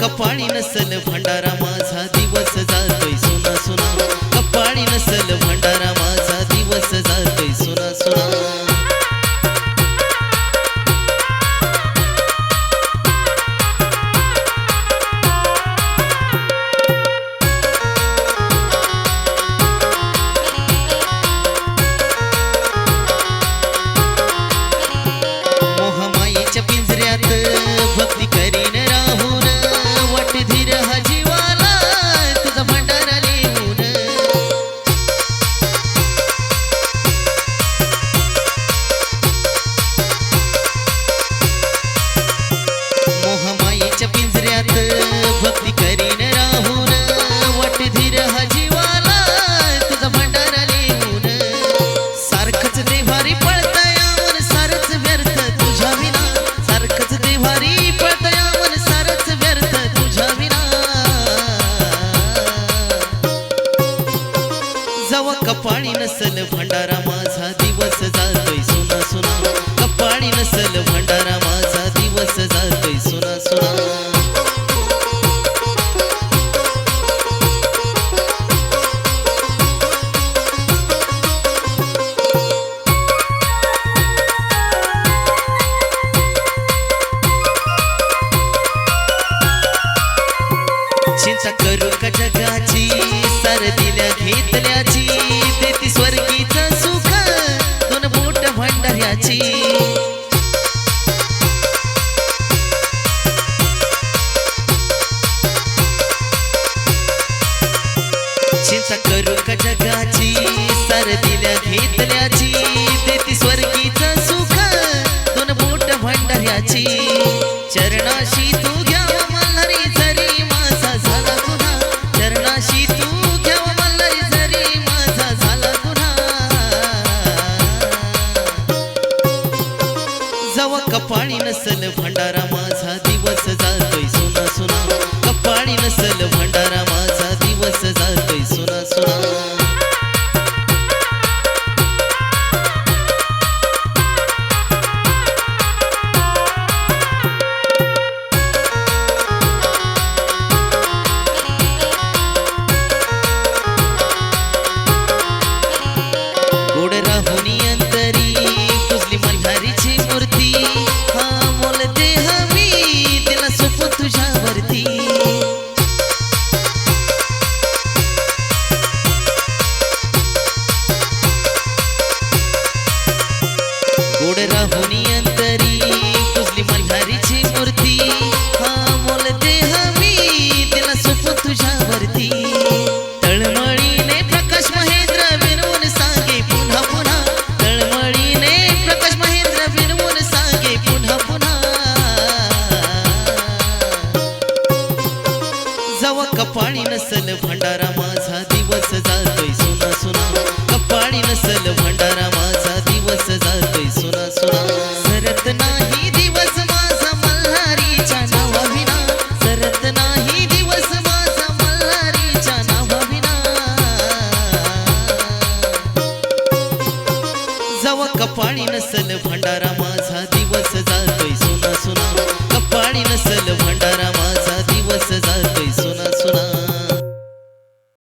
कपाळी नसल भंडारा माझा दिवस जातोय सुना सुना कपाळी नसल भंडारा माझा दिवस जातोय सुना सुना मोहमाईच्या पिंजऱ्यात भक्ती करीन राहून वाट धीर हा जीवाला तुझा भंडारा लिहून मोहमाईच्या पिंजऱ्यात भक्ती करीन राहून वाट धीर हा जीवाला तुझा भंडारा लिहून सारखंच देवारी पळताया मन सारच व्यर्थ तुझ्या विना सारखंच देवारी पळताया मन सारच व्यर्थ तुझ्या विना जवा कपाळी नसल भंडारा माझा दिवस जातोय सुना सुना कपाळी नसल भंडारा माझा दिवस जातोय सुना सुना चिंता करू का जगाची सार दिल्या घेतल्याची देती स्वर्गीचं सुख दोन बोट भंडाऱ्याची चिंता करू का जगाची सार दिल्या घेतल्याची देती स्वर्गीचं सुख दोन बोट भंडाऱ्याची चरणाशी तू घ्यावा मल्हारी जरी माझा झाला गुन्हा चरणाशी तू घ्यावा मल्हारी जरी माझा झाला गुन्हा जवा कपाळी नसल भंडारा माझा दिवस जातोय सुना सुना कपाळी नसल भंडारा माझा दिवस जातोय सुना सुना गोड राहुनी अंतरी पुजली मल्हारीची मूर्ती हा मोल देह मी तिला सोपू तुझ्यावरती गोड राहुनी अंतरी पुजली मल्हारीची मूर्ती हा मोल देह मी तिला सोपू तुझ्यावरती तळमळीने प्रकाश महेंद्र विनवून सांगे पुन्हा पुन्हा तळमळीने प्रकाश महेंद्र विनवून सांगे पुन्हा पुन्हा जवा कपाळी नसल भंडारा माझा दिवस जातोय सुना सुना कपाळी नसल भंडारा माझा दिवस जातोय सुना सुना सरत नाही दिवस माझा मल्हारीच्या नावाविना सरत नाही दिवस माझा मल्हारीच्या नावाविना जवा कपाळी नसल भंडारा माझा दिवस जातोय सुना सुना